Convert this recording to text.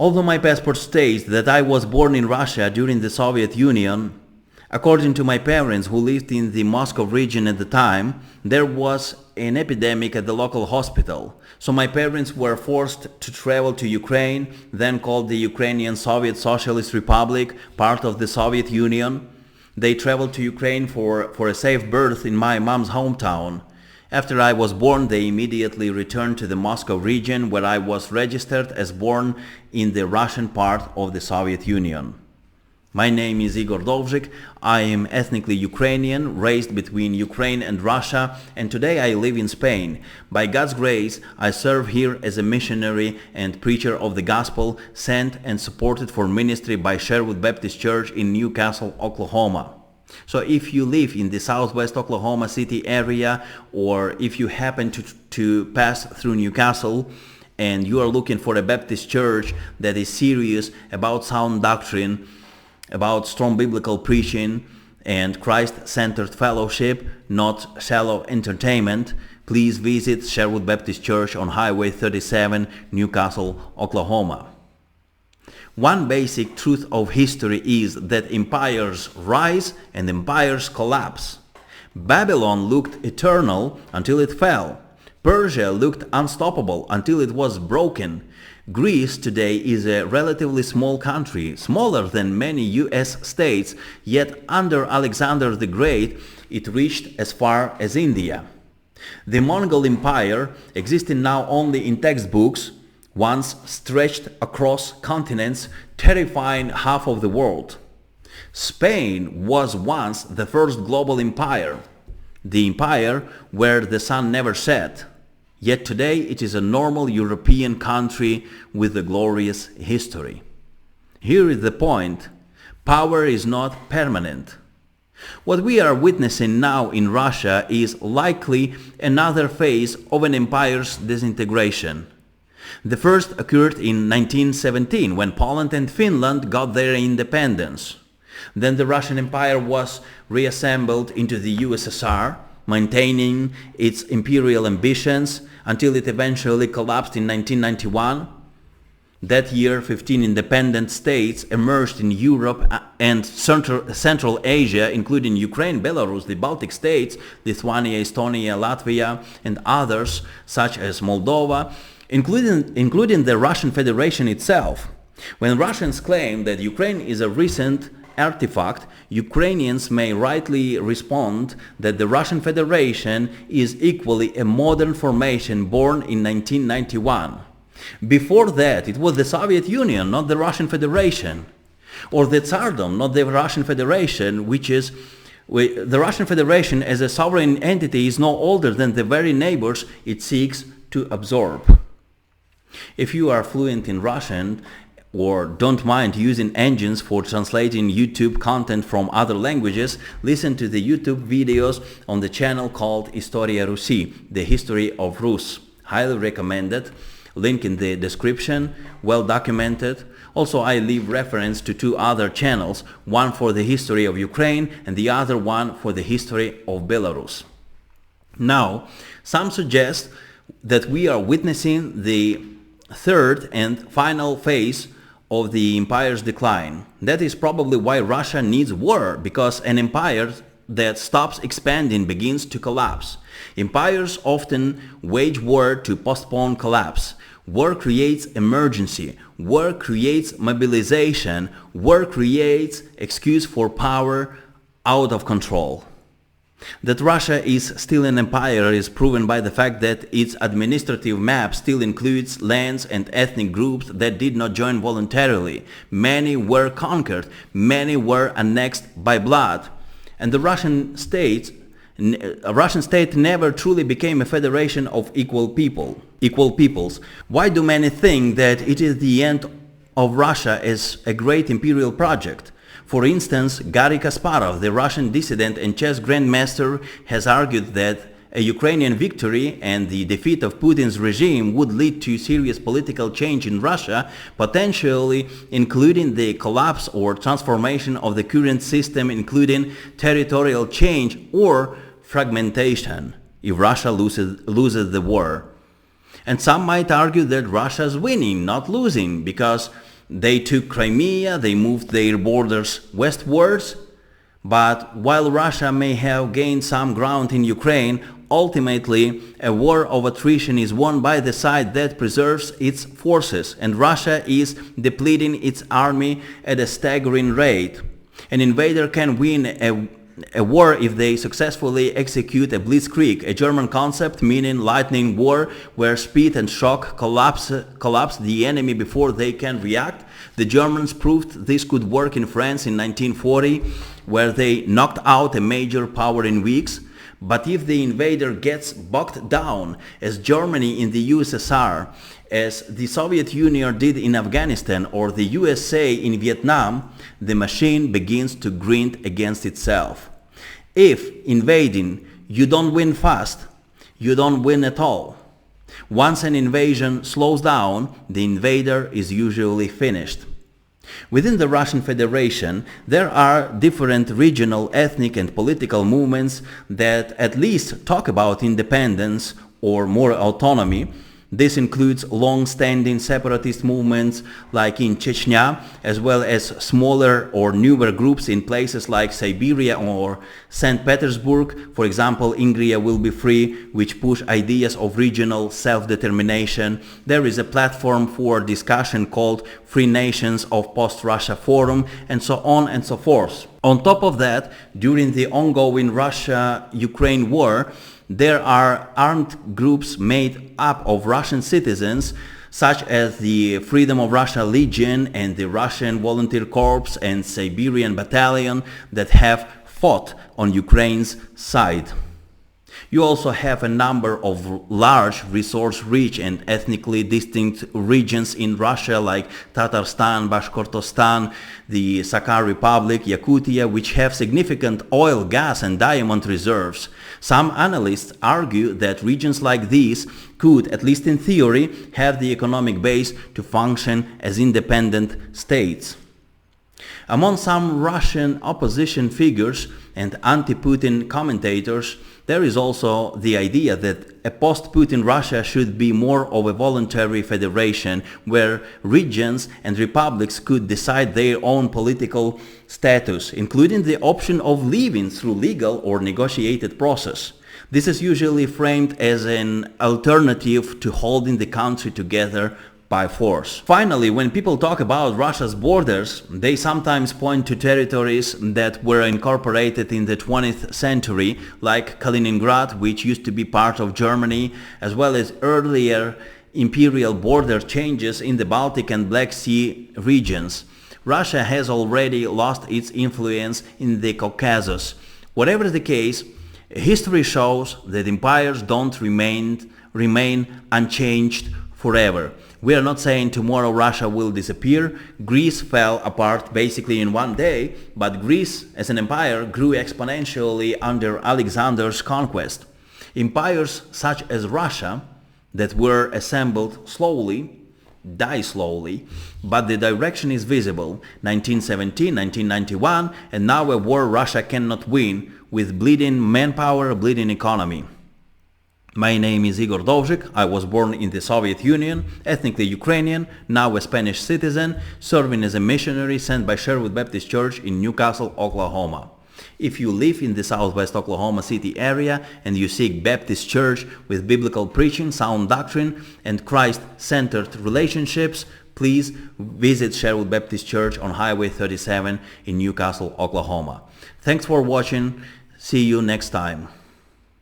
Although my passport states that I was born in Russia during the Soviet Union, according to my parents who lived in the Moscow region at the time, there was an epidemic at the local hospital. So my parents were forced to travel to Ukraine, then called the Ukrainian Soviet Socialist Republic, part of the Soviet Union. They traveled to Ukraine for a safe birth in my mom's hometown. After I was born, they immediately returned to the Moscow region, where I was registered as born in the Russian part of the Soviet Union. My name is Igor Dovzhik. I am ethnically Ukrainian, raised between Ukraine and Russia, and today I live in Spain. By God's grace, I serve here as a missionary and preacher of the gospel, sent and supported for ministry by Sherwood Baptist Church in Newcastle, Oklahoma. So if you live in the southwest Oklahoma City area, or if you happen to pass through Newcastle and you are looking for a Baptist church that is serious about sound doctrine, about strong biblical preaching and Christ-centered fellowship, not shallow entertainment, please visit Sherwood Baptist Church on Highway 37, Newcastle, Oklahoma. One basic truth of history is that empires rise and empires collapse. Babylon looked eternal until it fell. Persia looked unstoppable until it was broken. Greece today is a relatively small country, smaller than many US states, yet under Alexander the Great it reached as far as India. The Mongol Empire, existing now only in textbooks, once stretched across continents, terrifying half of the world. Spain was once the first global empire, the empire where the sun never set. Yet today it is a normal European country with a glorious history. Here is the point: power is not permanent. What we are witnessing now in Russia is likely another phase of an empire's disintegration. The first occurred in 1917, when Poland and Finland got their independence. Then the Russian Empire was reassembled into the USSR, maintaining its imperial ambitions until it eventually collapsed in 1991. That year, 15 independent states emerged in Europe and Central Asia, including Ukraine, Belarus, the Baltic states, Lithuania, Estonia, Latvia, and others, such as Moldova, including the Russian Federation itself. When Russians claim that Ukraine is a recent artifact, Ukrainians may rightly respond that the Russian Federation is equally a modern formation born in 1991. Before that, it was the Soviet Union, not the Russian Federation, or the Tsardom, not the Russian Federation, the Russian Federation as a sovereign entity is no older than the very neighbors it seeks to absorb. If you are fluent in Russian or don't mind using engines for translating YouTube content from other languages, listen to the YouTube videos on the channel called Istoria Rusi, the history of Rus. Highly recommended. Link in the description, well documented. Also, I leave reference to two other channels, one for the history of Ukraine and the other one for the history of Belarus. Now, some suggest that we are witnessing the third and final phase of the empire's decline. That is probably why Russia needs war, because an empire that stops expanding begins to collapse. Empires often wage war to postpone collapse. War creates emergency. War creates mobilization. War creates excuse for power out of control. That Russia is still an empire is proven by the fact that its administrative map still includes lands and ethnic groups that did not join voluntarily. Many were conquered, many were annexed by blood. And the Russian state never truly became a federation of equal peoples. Why do many think that it is the end of Russia as a great imperial project? For instance, Garry Kasparov, the Russian dissident and chess grandmaster, has argued that a Ukrainian victory and the defeat of Putin's regime would lead to serious political change in Russia, potentially including the collapse or transformation of the current system, including territorial change or fragmentation, if Russia loses the war. And some might argue that Russia is winning, not losing, because They took Crimea, they moved their borders westwards, but while Russia may have gained some ground in Ukraine, ultimately a war of attrition is won by the side that preserves its forces, and Russia is depleting its army at a staggering rate. An invader can win a war if they successfully execute a blitzkrieg, a German concept meaning lightning war, where speed and shock collapse the enemy before they can react. The Germans proved this could work in France in 1940, where they knocked out a major power in weeks. But if the invader gets bogged down, as Germany in the USSR, as the Soviet Union did in Afghanistan, or the USA in Vietnam, the machine begins to grind against itself. If invading, you don't win fast, you don't win at all. Once an invasion slows down, the invader is usually finished. Within the Russian Federation, there are different regional, ethnic and political movements that at least talk about independence or more autonomy. This includes long-standing separatist movements like in Chechnya, as well as smaller or newer groups in places like Siberia or St. Petersburg. For example, Ingria Will Be Free, which push ideas of regional self-determination. There is a platform for discussion called Free Nations of Post-Russia Forum, and so on and so forth. On top of that, during the ongoing Russia-Ukraine war, there are armed groups made up of Russian citizens, such as the Freedom of Russia Legion and the Russian Volunteer Corps and Siberian Battalion, that have fought on Ukraine's side. You also have a number of large, resource-rich and ethnically distinct regions in Russia like Tatarstan, Bashkortostan, the Sakha Republic, Yakutia, which have significant oil, gas and diamond reserves. Some analysts argue that regions like these could, at least in theory, have the economic base to function as independent states. Among some Russian opposition figures and anti-Putin commentators, there is also the idea that a post-Putin Russia should be more of a voluntary federation where regions and republics could decide their own political status, including the option of leaving through legal or negotiated process. This is usually framed as an alternative to holding the country together by force. Finally, when people talk about Russia's borders, they sometimes point to territories that were incorporated in the 20th century, like Kaliningrad, which used to be part of Germany, as well as earlier imperial border changes in the Baltic and Black Sea regions. Russia has already lost its influence in the Caucasus. Whatever the case, history shows that empires don't remain unchanged forever. We are not saying tomorrow Russia will disappear. Greece fell apart basically in one day, but Greece as an empire grew exponentially under Alexander's conquest. Empires such as Russia that were assembled slowly die slowly, but the direction is visible. 1917, 1991, and now a war Russia cannot win, with bleeding manpower, bleeding economy. My name is Igor Dovzhik. I was born in the Soviet Union, ethnically Ukrainian, now a Spanish citizen, serving as a missionary sent by Sherwood Baptist Church in Newcastle, Oklahoma. If you live in the southwest Oklahoma City area and you seek Baptist Church with biblical preaching, sound doctrine, and Christ-centered relationships, please visit Sherwood Baptist Church on Highway 37 in Newcastle, Oklahoma. Thanks for watching. See you next time.